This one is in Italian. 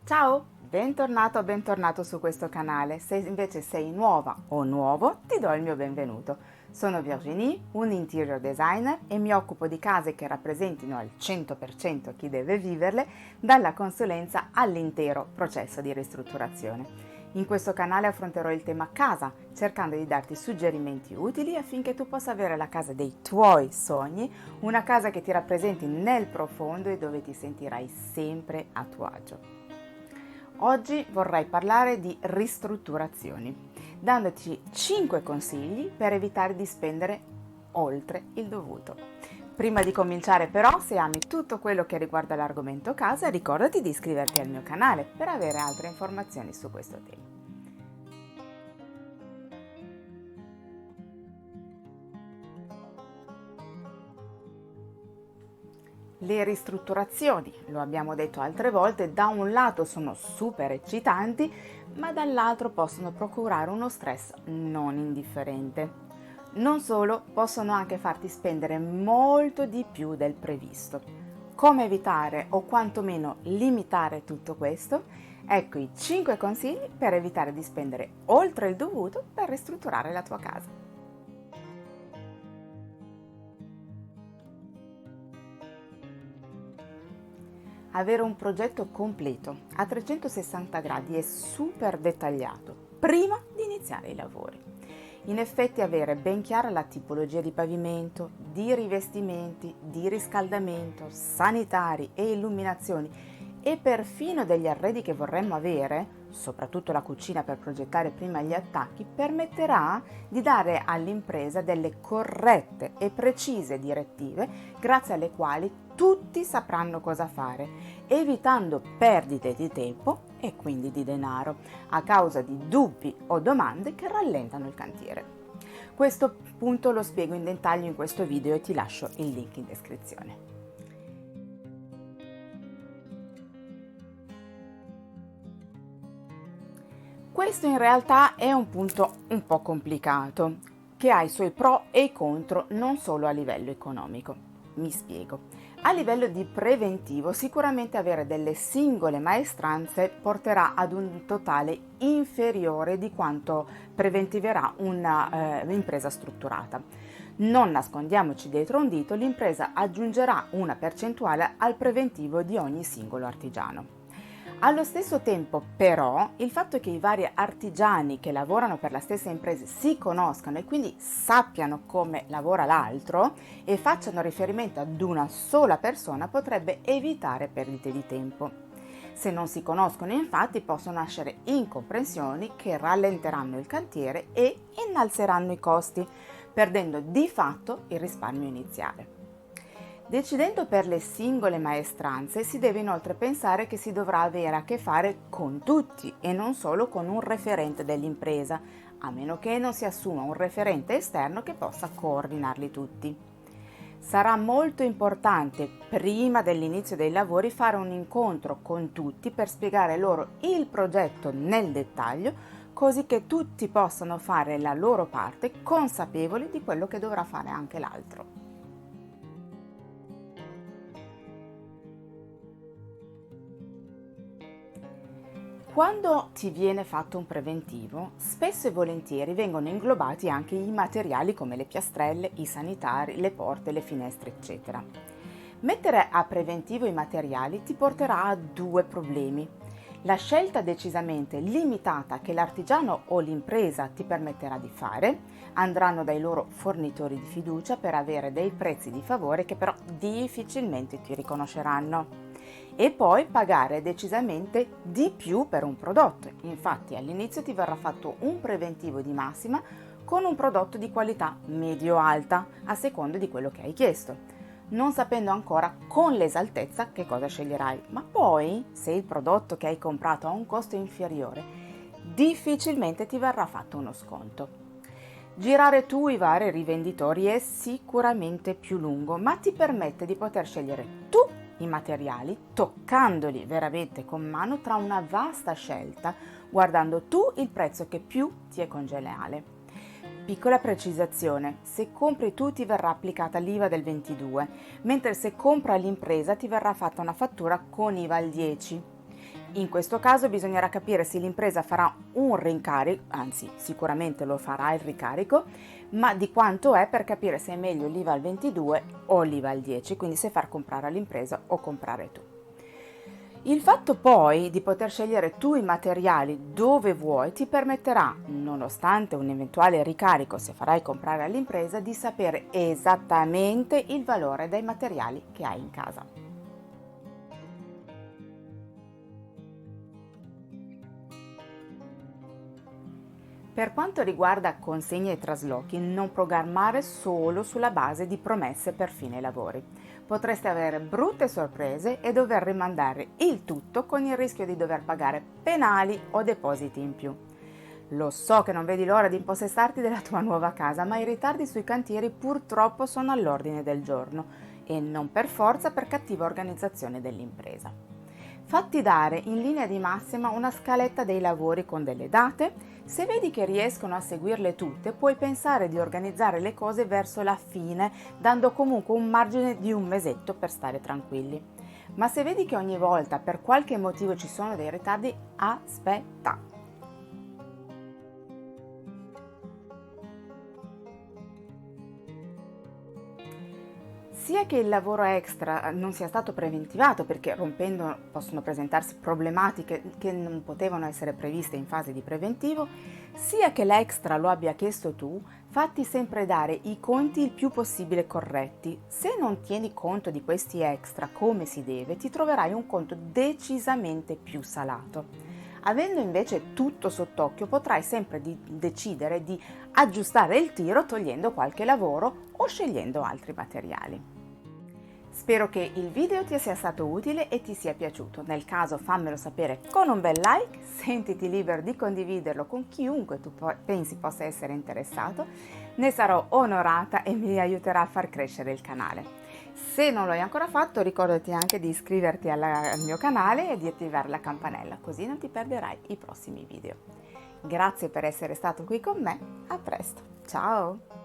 Ciao, bentornato o bentornato su questo canale. Se invece sei nuova o nuovo, ti do il mio benvenuto. Sono Virginie, un interior designer e mi occupo di case che rappresentino al 100% chi deve viverle, dalla consulenza all'intero processo di ristrutturazione. In questo canale affronterò il tema casa, cercando di darti suggerimenti utili affinché tu possa avere la casa dei tuoi sogni, una casa che ti rappresenti nel profondo e dove ti sentirai sempre a tuo agio. Oggi vorrei parlare di ristrutturazioni, dandoti 5 consigli per evitare di spendere oltre il dovuto. Prima di cominciare però, se ami tutto quello che riguarda l'argomento casa, ricordati di iscriverti al mio canale per avere altre informazioni su questo tema. Le ristrutturazioni, lo abbiamo detto altre volte, da un lato sono super eccitanti, ma dall'altro possono procurare uno stress non indifferente. Non solo, possono anche farti spendere molto di più del previsto. Come evitare o quantomeno limitare tutto questo? Ecco i 5 consigli per evitare di spendere oltre il dovuto per ristrutturare la tua casa. Avere un progetto completo a 360 gradi e super dettagliato prima di iniziare i lavori. In effetti avere ben chiara la tipologia di pavimento, di rivestimenti, di riscaldamento, sanitari e illuminazioni e perfino degli arredi che vorremmo avere, soprattutto la cucina per progettare prima gli attacchi, permetterà di dare all'impresa delle corrette e precise direttive grazie alle quali tutti sapranno cosa fare, evitando perdite di tempo e quindi di denaro a causa di dubbi o domande che rallentano il cantiere. Questo punto lo spiego in dettaglio in questo video e ti lascio il link in descrizione. Questo in realtà è un punto un po' complicato, che ha i suoi pro e i contro non solo a livello economico. Mi spiego. A livello di preventivo, sicuramente avere delle singole maestranze porterà ad un totale inferiore di quanto preventiverà un'impresa strutturata. Non nascondiamoci dietro un dito, l'impresa aggiungerà una percentuale al preventivo di ogni singolo artigiano. Allo stesso tempo, però, il fatto che i vari artigiani che lavorano per la stessa impresa si conoscano e quindi sappiano come lavora l'altro e facciano riferimento ad una sola persona potrebbe evitare perdite di tempo. Se non si conoscono, infatti, possono nascere incomprensioni che rallenteranno il cantiere e innalzeranno i costi, perdendo di fatto il risparmio iniziale. Decidendo per le singole maestranze si deve inoltre pensare che si dovrà avere a che fare con tutti e non solo con un referente dell'impresa, a meno che non si assuma un referente esterno che possa coordinarli tutti. Sarà molto importante prima dell'inizio dei lavori fare un incontro con tutti per spiegare loro il progetto nel dettaglio, così che tutti possano fare la loro parte consapevoli di quello che dovrà fare anche l'altro. Quando ti viene fatto un preventivo, spesso e volentieri vengono inglobati anche i materiali come le piastrelle, i sanitari, le porte, le finestre, eccetera. Mettere a preventivo i materiali ti porterà a due problemi. La scelta decisamente limitata che l'artigiano o l'impresa ti permetterà di fare, andranno dai loro fornitori di fiducia per avere dei prezzi di favore che però difficilmente ti riconosceranno. E poi pagare decisamente di più per un prodotto. Infatti all'inizio ti verrà fatto un preventivo di massima con un prodotto di qualità medio-alta, a seconda di quello che hai chiesto, non sapendo ancora con l'esattezza che cosa sceglierai. Ma poi, se il prodotto che hai comprato ha un costo inferiore, difficilmente ti verrà fatto uno sconto. Girare tu i vari rivenditori è sicuramente più lungo, ma ti permette di poter scegliere tu i materiali, toccandoli veramente con mano tra una vasta scelta, guardando tu il prezzo che più ti è congeniale. Piccola precisazione, se compri tu ti verrà applicata l'IVA del 22, mentre se compra l'impresa ti verrà fatta una fattura con IVA al 10. In questo caso bisognerà capire se l'impresa farà un rincarico, anzi sicuramente lo farà il ricarico, ma di quanto è, per capire se è meglio l'IVA al 22 o l'IVA al 10, quindi se far comprare all'impresa o comprare tu. Il fatto poi di poter scegliere tu i materiali dove vuoi ti permetterà, nonostante un eventuale ricarico se farai comprare all'impresa, di sapere esattamente il valore dei materiali che hai in casa. Per quanto riguarda consegne e traslochi, non programmare solo sulla base di promesse per fine lavori. Potreste avere brutte sorprese e dover rimandare il tutto con il rischio di dover pagare penali o depositi in più. Lo so che non vedi l'ora di impossessarti della tua nuova casa, ma i ritardi sui cantieri purtroppo sono all'ordine del giorno e non per forza per cattiva organizzazione dell'impresa. Fatti dare in linea di massima una scaletta dei lavori con delle date. Se vedi che riescono a seguirle tutte, puoi pensare di organizzare le cose verso la fine, dando comunque un margine di un mesetto per stare tranquilli. Ma se vedi che ogni volta per qualche motivo ci sono dei ritardi, aspetta. Sia che il lavoro extra non sia stato preventivato, perché rompendo possono presentarsi problematiche che non potevano essere previste in fase di preventivo, sia che l'extra lo abbia chiesto tu, fatti sempre dare i conti il più possibile corretti. Se non tieni conto di questi extra come si deve, ti troverai un conto decisamente più salato. Avendo invece tutto sott'occhio, potrai sempre decidere di aggiustare il tiro togliendo qualche lavoro o scegliendo altri materiali. Spero che il video ti sia stato utile e ti sia piaciuto. Nel caso fammelo sapere con un bel like, sentiti libero di condividerlo con chiunque tu pensi possa essere interessato. Ne sarò onorata e mi aiuterà a far crescere il canale. Se non lo hai ancora fatto, ricordati anche di iscriverti al mio canale e di attivare la campanella, così non ti perderai i prossimi video. Grazie per essere stato qui con me, a presto, ciao!